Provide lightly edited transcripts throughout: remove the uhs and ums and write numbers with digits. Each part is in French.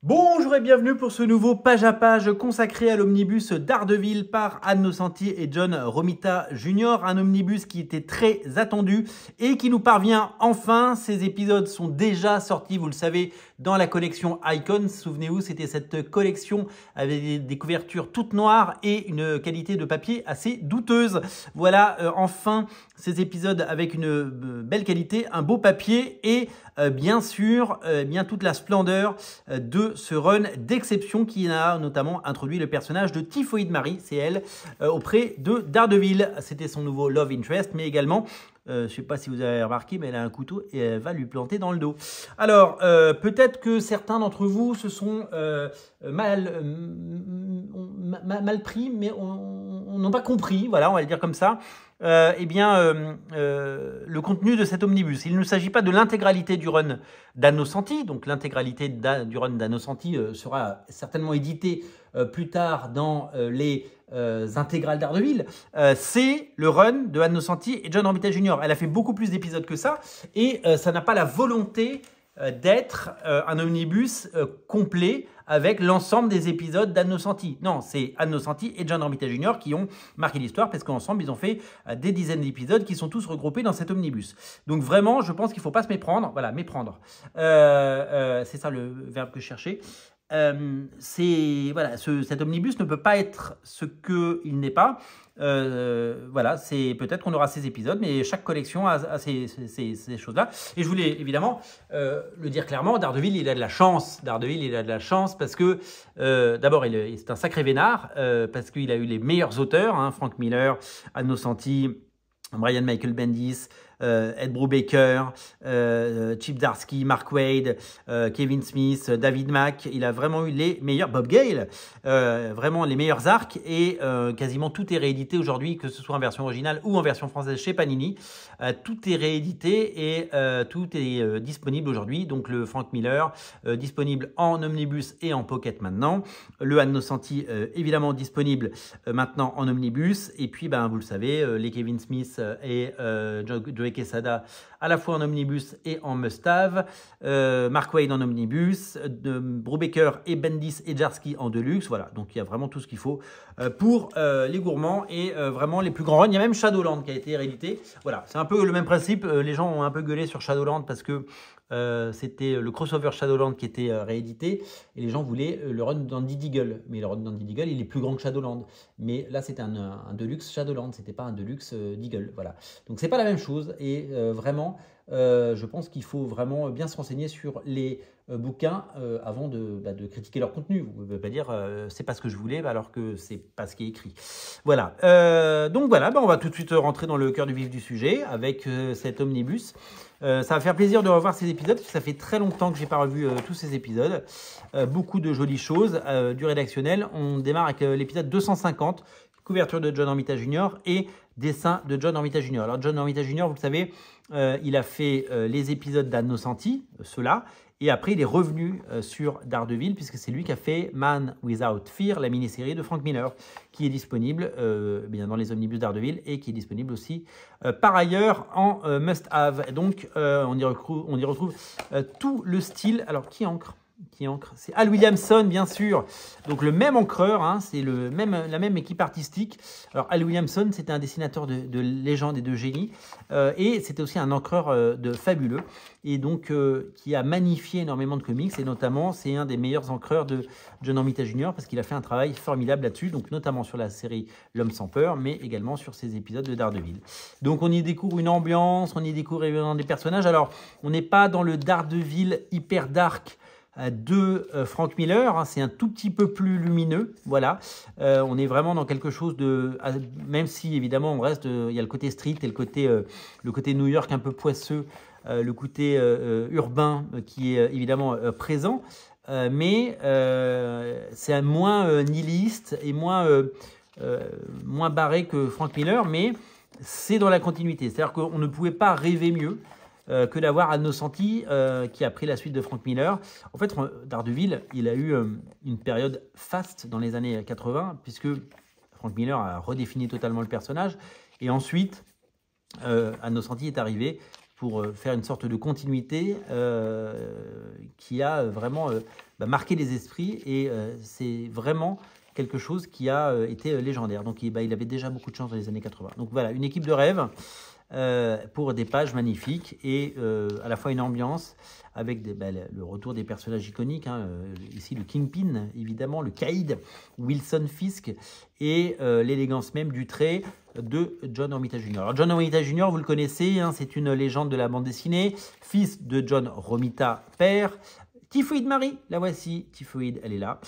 Bonjour et bienvenue pour ce nouveau page à page consacré à l'omnibus Daredevil par Ann Nocenti et John Romita Jr. Un omnibus qui était très attendu et qui nous parvient enfin. Ces épisodes sont déjà sortis, vous le savez, dans la collection Icons. Souvenez-vous, c'était cette collection avec des couvertures toutes noires et une qualité de papier assez douteuse. Voilà, enfin, ces épisodes avec une belle qualité, un beau papier et bien sûr, bien toute la splendeur de ce run d'exception qui a notamment introduit le personnage de Typhoïde Marie, c'est elle, auprès de Daredevil. C'était son nouveau Love Interest, mais également, je ne sais pas si vous avez remarqué, mais elle a un couteau et elle va lui planter dans le dos. Alors, peut-être que certains d'entre vous se sont mal pris, mais on n'a pas compris, voilà, on va le dire comme ça. Le contenu de cet omnibus. Il ne s'agit pas de l'intégralité du run d'Ann Nocenti, donc l'intégralité du run d'Ann Nocenti sera certainement édité plus tard dans les intégrales Daredevil. C'est le run de Ann Nocenti et John Romita Jr. Elle a fait beaucoup plus d'épisodes que ça et ça n'a pas la volonté d'être un omnibus complet avec l'ensemble des épisodes d'Ann Nocenti. Non, c'est Ann Nocenti et John Romita Jr. qui ont marqué l'histoire parce qu'ensemble, ils ont fait des dizaines d'épisodes qui sont tous regroupés dans cet omnibus. Donc vraiment, je pense qu'il ne faut pas se méprendre. Voilà, méprendre. C'est ça le verbe que je cherchais. Voilà, cet omnibus ne peut pas être ce qu'il n'est pas. Voilà, c'est peut-être qu'on aura ces épisodes, mais chaque collection a ces choses-là. Et je voulais évidemment le dire clairement, Daredevil, il a de la chance. Daredevil, il a de la chance parce que d'abord, c'est un sacré vénard, parce qu'il a eu les meilleurs auteurs, hein, Frank Miller, Ann Nocenti, Brian Michael Bendis, Ed Brubaker, Chip Zdarsky, Mark Waid, Kevin Smith, David Mack. Il a vraiment eu les meilleurs, Bob Gale, vraiment les meilleurs arcs et quasiment tout est réédité aujourd'hui, que ce soit en version originale ou en version française chez Panini. Tout est réédité et tout est disponible aujourd'hui. Donc le Frank Miller, disponible en omnibus et en pocket maintenant. Le Ann Nocenti, évidemment disponible maintenant en omnibus. Et puis, vous le savez, les Kevin Smith et Joey Quesada à la fois en omnibus et en must-have, Mark Waid en omnibus, Brubaker et Bendis et Zdarsky en deluxe. Voilà, donc il y a vraiment tout ce qu'il faut pour les gourmands et vraiment les plus grands runs. Il y a même Shadowland qui a été réédité. Voilà, c'est un peu le même principe. Les gens ont un peu gueulé sur Shadowland parce que c'était le crossover Shadowland qui était réédité et les gens voulaient le run d'Andy Deagle. Mais le run d'Andy Deagle, il est plus grand que Shadowland. Mais là, c'était un deluxe Shadowland, c'était pas un deluxe Deagle. Voilà. Donc, c'est pas la même chose et vraiment, je pense qu'il faut vraiment bien se renseigner sur les bouquins avant de critiquer leur contenu. Vous ne pouvez pas dire c'est pas ce que je voulais alors que c'est pas ce qui est écrit. Voilà. Donc voilà, on va tout de suite rentrer dans le cœur du vif du sujet avec cet omnibus. Ça va faire plaisir de revoir ces épisodes, parce que ça fait très longtemps que j'ai pas revu tous ces épisodes. Beaucoup de jolies choses, du rédactionnel. On démarre avec l'épisode 250, couverture de John Romita Jr. et dessin de John Romita Jr. Alors John Romita Jr., vous le savez, il a fait les épisodes d'Ann Nocenti, ceux-là, et après il est revenu sur Daredevil, puisque c'est lui qui a fait Man Without Fear, la mini-série de Frank Miller, qui est disponible bien dans les omnibus Daredevil et qui est disponible aussi par ailleurs en must-have. Donc on y retrouve tout le style. Alors qui encre ? C'est Al Williamson, bien sûr. Donc le même encreur, hein, c'est la même équipe artistique. Alors Al Williamson, c'était un dessinateur de légende et de génie, et c'était aussi un encreur de fabuleux, et donc qui a magnifié énormément de comics, et notamment c'est un des meilleurs encreurs de John Romita Jr. parce qu'il a fait un travail formidable là-dessus, donc notamment sur la série L'Homme sans peur, mais également sur ces épisodes de Daredevil. Donc on y découvre une ambiance, on y découvre évidemment des personnages. Alors on n'est pas dans le Daredevil hyper dark de Frank Miller, hein, c'est un tout petit peu plus lumineux, voilà. On est vraiment dans quelque chose de, même si évidemment on reste, il y a le côté street et le côté New York un peu poisseux, le côté urbain qui est évidemment présent, mais c'est moins nihiliste et moins barré que Frank Miller, mais c'est dans la continuité, c'est-à-dire qu'on ne pouvait pas rêver mieux que d'avoir Ann Nocenti qui a pris la suite de Frank Miller. En fait, Daredevil, il a eu une période faste dans les années 80, puisque Frank Miller a redéfini totalement le personnage. Et ensuite, Ann Nocenti est arrivé pour faire une sorte de continuité qui a vraiment marqué les esprits. Et c'est vraiment quelque chose qui a été légendaire. Donc il avait déjà beaucoup de chance dans les années 80. Donc voilà, une équipe de rêve pour des pages magnifiques et à la fois une ambiance avec le retour des personnages iconiques. Ici, le Kingpin, évidemment, le Caïd, Wilson Fisk et l'élégance même du trait de John Romita Jr. Alors, John Romita Jr., vous le connaissez, c'est une légende de la bande dessinée, fils de John Romita, père. Typhoïde Marie, la voici, Typhoïde, elle est là.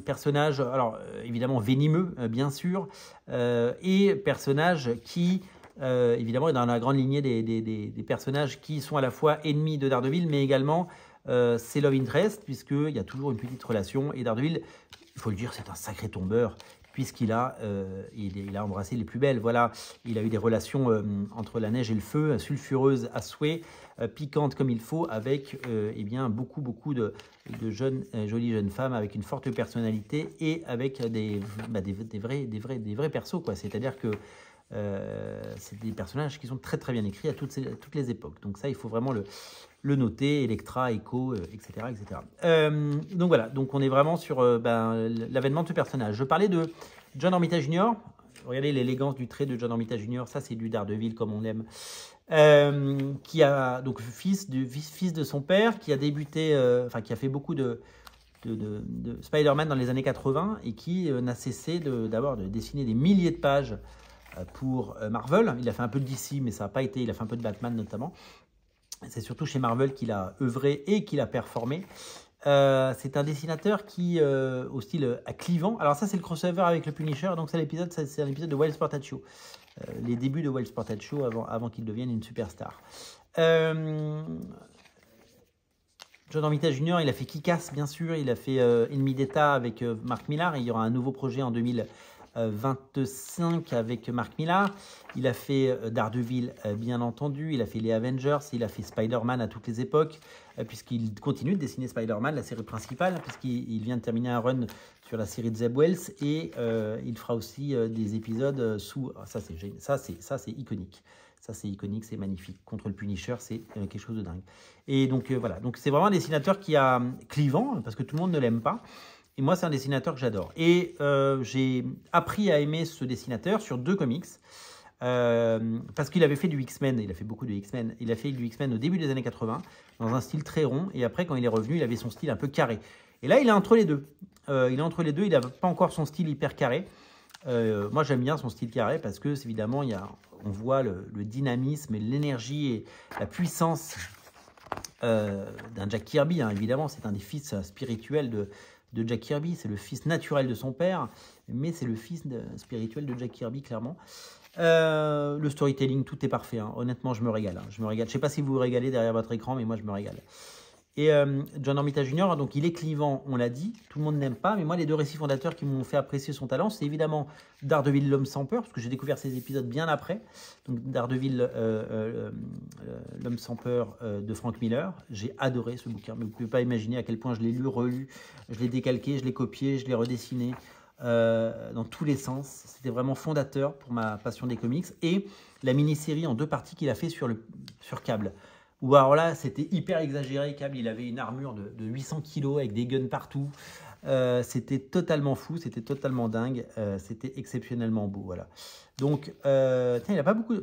Personnage, alors évidemment venimeux, bien sûr, et personnage qui, évidemment, est dans la grande lignée des personnages qui sont à la fois ennemis de Daredevil, mais également c'est love interest, puisqu'il y a toujours une petite relation. Et Daredevil, il faut le dire, c'est un sacré tombeur, puisqu'il a embrassé les plus belles. Voilà, il a eu des relations entre la neige et le feu, sulfureuses à souhait, piquantes comme il faut, avec beaucoup de jolies jeunes femmes avec une forte personnalité et avec des vrais persos, quoi. C'est-à-dire que c'est des personnages qui sont très très bien écrits à toutes les époques. Donc ça, il faut vraiment le noter. Elektra, Echo, etc. Donc voilà, donc on est vraiment sur l'avènement de ce personnage. Je parlais de John Romita Jr. Regardez l'élégance du trait de John Romita Jr. Ça, c'est du Daredevil comme on aime. Qui a donc fils de son père, qui a débuté, qui a fait beaucoup de Spider-Man dans les années 80 et qui n'a cessé de dessiner des milliers de pages pour Marvel. Il a fait un peu de DC, mais ça n'a pas été. Il a fait un peu de Batman notamment. C'est surtout chez Marvel qu'il a œuvré et qu'il a performé. C'est un dessinateur qui, au style clivant. Alors ça, c'est le crossover avec le Punisher. Donc c'est un épisode de Wild Sportage Show. Les débuts de Wild Sportage Show avant qu'il devienne une superstar. John Romita Jr., il a fait Kick-Ass, bien sûr. Il a fait Ennemi d'État avec Mark Millar. Et il y aura un nouveau projet en 2025 avec Mark Millar. Il a fait Daredevil, bien entendu. Il a fait les Avengers. Il a fait Spider-Man à toutes les époques, puisqu'il continue de dessiner Spider-Man, la série principale, puisqu'il vient de terminer un run sur la série de Zeb Wells. Et il fera aussi des épisodes sous... Ça, c'est iconique. Ça, c'est iconique, c'est magnifique. Contre le Punisher, c'est quelque chose de dingue. Et donc, voilà. Donc, c'est vraiment un dessinateur qui a clivant, parce que tout le monde ne l'aime pas. Et moi, c'est un dessinateur que j'adore. Et j'ai appris à aimer ce dessinateur sur 2 comics. Parce qu'il avait fait du X-Men. Il a fait beaucoup de X-Men. Il a fait du X-Men au début des années 80, dans un style très rond. Et après, quand il est revenu, il avait son style un peu carré. Et là, il est entre les deux. Il n'a pas encore son style hyper carré. Moi, j'aime bien son style carré parce que, évidemment, on voit le dynamisme et l'énergie et la puissance d'un Jack Kirby. Évidemment, c'est un des fils spirituels de Jack Kirby. C'est le fils naturel de son père, mais c'est le fils spirituel de Jack Kirby, clairement. Le storytelling, tout est parfait. Honnêtement, je me régale. Je ne sais pas si vous vous régalez derrière votre écran, mais moi, je me régale. Et John Romita Jr., donc il est clivant, on l'a dit, tout le monde n'aime pas, mais moi les 2 récits fondateurs qui m'ont fait apprécier son talent, c'est évidemment Daredevil, l'homme sans peur, parce que j'ai découvert ces épisodes bien après, donc Daredevil, l'homme sans peur de Frank Miller. J'ai adoré ce bouquin, mais vous ne pouvez pas imaginer à quel point je l'ai lu, relu, je l'ai décalqué, je l'ai copié, je l'ai redessiné dans tous les sens. C'était vraiment fondateur pour ma passion des comics, et la mini-série en 2 parties qu'il a fait sur Cable. Ou alors là, c'était hyper exagéré. Cable, il avait une armure de 800 kilos avec des guns partout. C'était totalement fou, c'était totalement dingue. C'était exceptionnellement beau, voilà. Donc, il a pas beaucoup...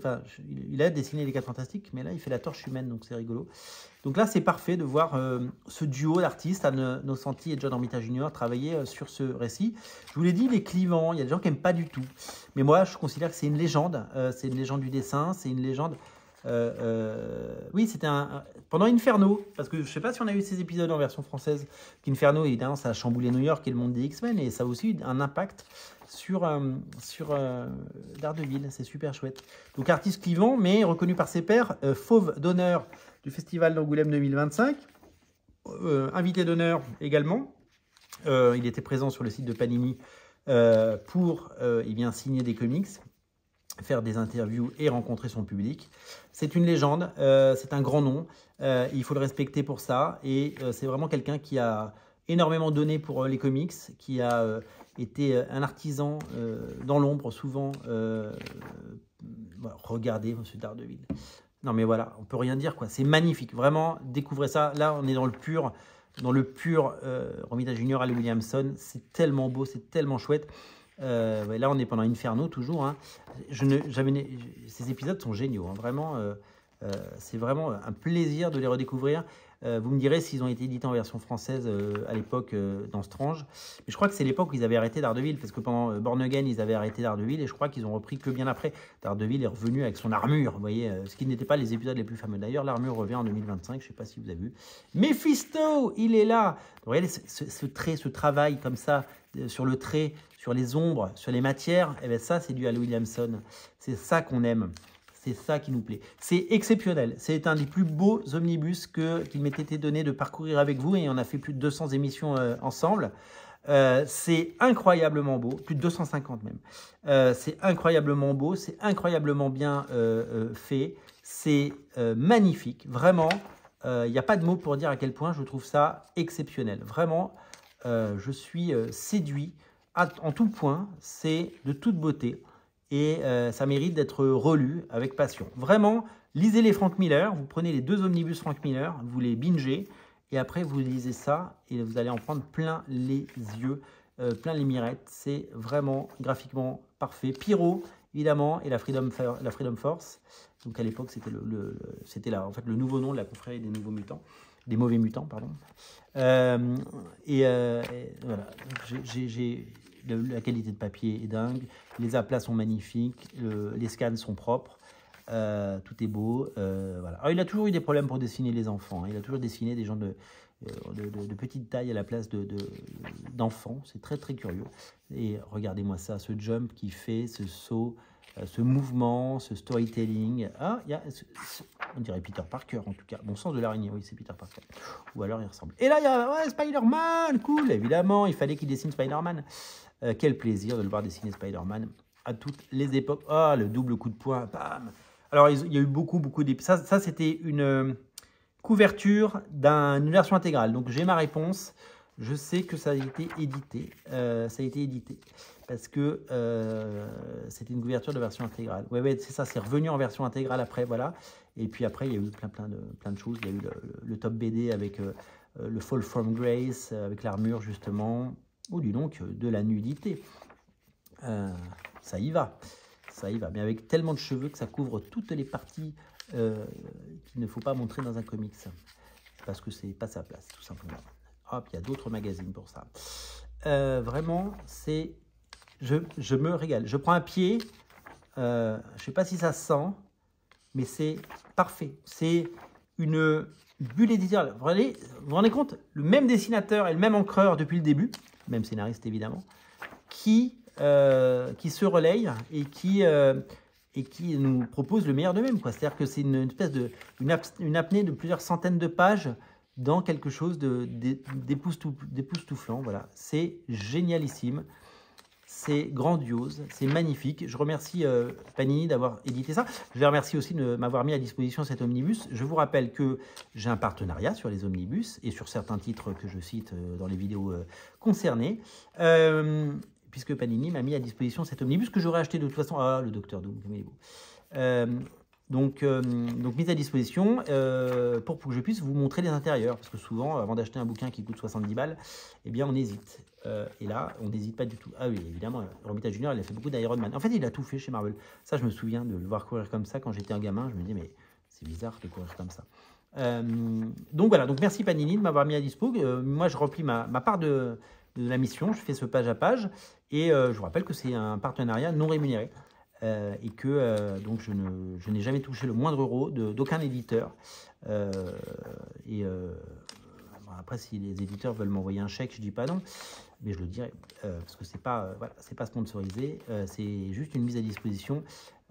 il a dessiné les 4 Fantastiques, mais là, il fait la Torche Humaine, donc c'est rigolo. Donc là, c'est parfait de voir ce duo d'artistes, Anne Nocenti et John Romita Jr., travailler sur ce récit. Je vous l'ai dit, il est clivant, il y a des gens qui n'aiment pas du tout. Mais moi, je considère que c'est une légende. C'est une légende du dessin, c'est une légende... oui, c'était pendant Inferno, parce que je ne sais pas si on a eu ces épisodes en version française. Inferno, évidemment, ça a chamboulé New York et le monde des X-Men, et ça a aussi eu un impact sur Daredevil. C'est super chouette. Donc, artiste clivant, mais reconnu par ses pairs, fauve d'honneur du Festival d'Angoulême 2025, invité d'honneur également. Il était présent sur le site de Panini pour signer des comics, faire des interviews et rencontrer son public. C'est une légende, c'est un grand nom, il faut le respecter pour ça, et c'est vraiment quelqu'un qui a énormément donné pour les comics, qui a été un artisan dans l'ombre souvent. Regardez Monsieur Daredevil. Non mais voilà, on peut rien dire quoi. C'est magnifique, vraiment. Découvrez ça. Là, on est dans le pur Romita Junior, Halle Williamson. C'est tellement beau, c'est tellement chouette. Ouais, là, on est pendant Inferno toujours. Hein. Ces épisodes sont géniaux, hein, vraiment. C'est vraiment un plaisir de les redécouvrir. Vous me direz s'ils ont été édités en version française à l'époque dans Strange. Mais je crois que c'est l'époque où ils avaient arrêté Daredevil, parce que pendant Born Again, ils avaient arrêté Daredevil, et je crois qu'ils ont repris que bien après. Daredevil est revenu avec son armure, vous voyez, ce qui n'était pas les épisodes les plus fameux. D'ailleurs, l'armure revient en 2025, je ne sais pas si vous avez vu. Mephisto, il est là. Vous voyez, ce travail comme ça, sur le trait, sur les ombres, sur les matières, et bien ça, c'est du Halle Williamson. C'est ça qu'on aime. C'est ça qui nous plaît. C'est exceptionnel. C'est un des plus beaux omnibus qu'il m'ait été donné de parcourir avec vous. Et on a fait plus de 200 émissions ensemble. C'est incroyablement beau. Plus de 250 même. C'est incroyablement beau. C'est incroyablement bien fait. C'est magnifique. Vraiment, il n'y a pas de mots pour dire à quel point je trouve ça exceptionnel. Vraiment, je suis séduit en tout point. C'est de toute beauté. Et ça mérite d'être relu avec passion. Vraiment, lisez les Frank Miller, vous prenez les 2 omnibus Frank Miller, vous les bingez, et après vous lisez ça, et vous allez en prendre plein les yeux, plein les mirettes. C'est vraiment graphiquement parfait. Pyro, évidemment, et la Freedom Force. Donc à l'époque, c'était en fait le nouveau nom de la confrérie des nouveaux mutants. Des mauvais mutants, pardon. Voilà, la qualité de papier est dingue, les aplats sont magnifiques, les scans sont propres, tout est beau. Voilà. Alors, il a toujours eu des problèmes pour dessiner les enfants, hein. Il a toujours dessiné des gens de petite taille à la place d'enfants, c'est très très curieux. Et regardez-moi ça, ce jump qu'il fait, ce saut, ce mouvement, ce storytelling. Ah, on dirait Peter Parker en tout cas. Bon sens de l'araignée, oui, c'est Peter Parker. Ou alors il ressemble. Et là, il y a Spider-Man, cool, évidemment, il fallait qu'il dessine Spider-Man. Quel plaisir de le voir dessiner Spider-Man à toutes les époques. Ah, le double coup de poing, bam. Alors, il y a eu beaucoup d'épisodes. Ça c'était une couverture d'une version intégrale. Donc, j'ai ma réponse. Je sais que ça a été édité. Parce que c'était une couverture de version intégrale. Ouais, c'est ça, c'est revenu en version intégrale après, voilà. Et puis après, il y a eu plein de choses. Il y a eu le top BD avec le Fall from Grace, avec l'armure, justement. Oh, dis donc, de la nudité. Ça y va. Mais avec tellement de cheveux que ça couvre toutes les parties qu'il ne faut pas montrer dans un comics. Parce que c'est pas sa place, tout simplement. Hop, il y a d'autres magazines pour ça. Vraiment, c'est... Je me régale. Je prends un pied. Je ne sais pas si ça se sent, mais c'est parfait. C'est une bulle éditoriale. Vous vous rendez compte? Le même dessinateur et le même encreur depuis le début, même scénariste évidemment, qui se relaye et qui nous propose le meilleur d'eux-mêmes. C'est-à-dire que c'est une espèce une apnée de plusieurs centaines de pages dans quelque chose d'époustouflant. Voilà. C'est génialissime. C'est grandiose, c'est magnifique. Je remercie Panini d'avoir édité ça. Je les remercie aussi de m'avoir mis à disposition cet omnibus. Je vous rappelle que j'ai un partenariat sur les omnibus et sur certains titres que je cite dans les vidéos concernées. Puisque Panini m'a mis à disposition cet omnibus que j'aurais acheté de toute façon. Ah, le Docteur Doom, comme il est beau. Donc mise à disposition pour que je puisse vous montrer les intérieurs. Parce que souvent, avant d'acheter un bouquin qui coûte 70 balles, eh bien, on hésite. Et là, on n'hésite pas du tout. Ah oui, évidemment, Romita Junior, il a fait beaucoup d'Iron Man. En fait, il a tout fait chez Marvel. Ça, je me souviens de le voir courir comme ça quand j'étais un gamin. Je me disais, mais c'est bizarre de courir comme ça. Donc voilà, donc merci Panini de m'avoir mis à dispo. Moi, je remplis ma part de la mission. Je fais ce page à page. Et je vous rappelle que c'est un partenariat non rémunéré. Et que donc je n'ai jamais touché le moindre euro d'aucun éditeur. Après, si les éditeurs veulent m'envoyer un chèque, je dis pas non, mais je le dirai parce que c'est pas pas sponsorisé, c'est juste une mise à disposition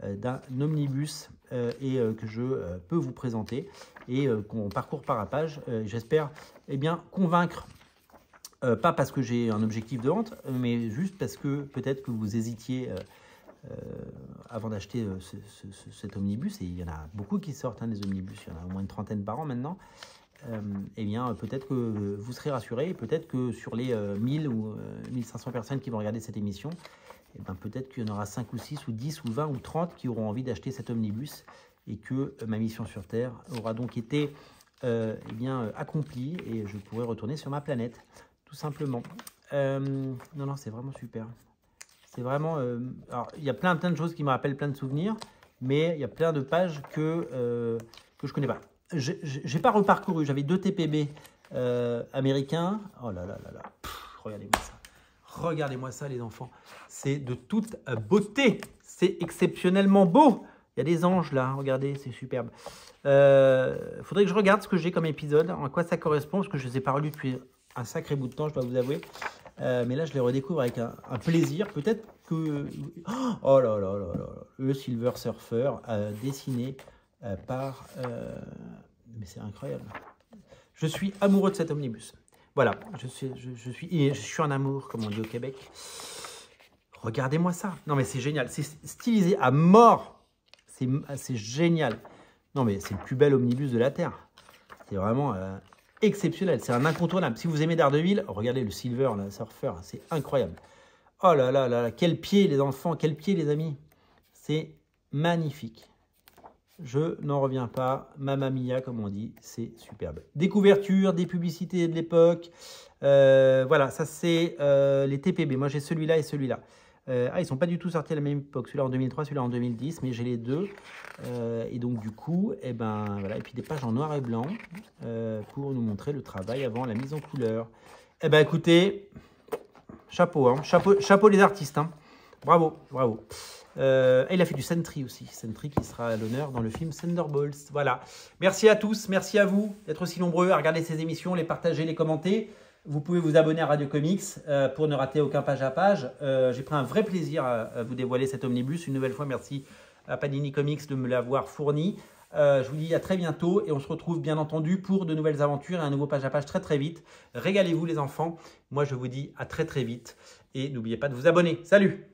d'un omnibus et que je peux vous présenter et qu'on parcourt par à page. J'espère convaincre. Pas parce que j'ai un objectif de vente, mais juste parce que peut-être que vous hésitiez avant d'acheter cet omnibus, et il y en a beaucoup qui sortent des omnibus, il y en a au moins une trentaine par an maintenant, peut-être que vous serez rassurés, et peut-être que sur les 1000 ou 1500 personnes qui vont regarder cette émission, peut-être qu'il y en aura 5 ou 6 ou 10 ou 20 ou 30 qui auront envie d'acheter cet omnibus, et que ma mission sur Terre aura donc été accomplie et je pourrai retourner sur ma planète, tout simplement. Non, c'est vraiment super. C'est vraiment... alors, il y a plein de choses qui me rappellent plein de souvenirs, mais il y a plein de pages que je ne connais pas. Je n'ai pas reparcouru, j'avais 2 TPB américains. Oh là là là là, regardez-moi ça. Regardez-moi ça, les enfants. C'est de toute beauté. C'est exceptionnellement beau. Il y a des anges là, regardez, c'est superbe. Faudrait que je regarde ce que j'ai comme épisode, en quoi ça correspond, parce que je ne les ai pas relus depuis un sacré bout de temps, je dois vous avouer. Mais là, je les redécouvre avec un plaisir. Peut-être que... Oh là là là là, le Silver Surfer dessiné par... mais c'est incroyable. Je suis amoureux de cet omnibus. Voilà, je suis en amour, comme on dit au Québec. Regardez-moi ça. Non, mais c'est génial. C'est stylisé à mort. C'est génial. Non, mais c'est le plus bel omnibus de la Terre. C'est vraiment exceptionnel. C'est un incontournable. Si vous aimez Daredevil, regardez le Silver, le Surfer. C'est incroyable. Oh là là là là. Quel pied, les enfants. Quel pied, les amis. C'est magnifique. Je n'en reviens pas. Mamma mia, comme on dit. C'est superbe. Des couvertures, des publicités de l'époque. Voilà, ça c'est les TPB. Moi, j'ai celui-là et celui-là. Ils ne sont pas du tout sortis à la même époque. Celui-là en 2003, celui-là en 2010, mais j'ai les deux. Et donc, du coup, voilà. Et puis des pages en noir et blanc pour nous montrer le travail avant la mise en couleur. Écoutez, chapeau, hein. Chapeau les artistes. Hein. Bravo, bravo. Et il a fait du Sentry aussi. Sentry qui sera à l'honneur dans le film Thunderbolts. Voilà. Merci à tous. Merci à vous d'être aussi nombreux à regarder ces émissions, les partager, les commenter. Vous pouvez vous abonner à Radio Comics pour ne rater aucun page à page. J'ai pris un vrai plaisir à vous dévoiler cet omnibus. Une nouvelle fois, merci à Panini Comics de me l'avoir fourni. Je vous dis à très bientôt et on se retrouve bien entendu pour de nouvelles aventures et un nouveau page à page très vite. Régalez-vous les enfants. Moi, je vous dis à très vite et n'oubliez pas de vous abonner. Salut!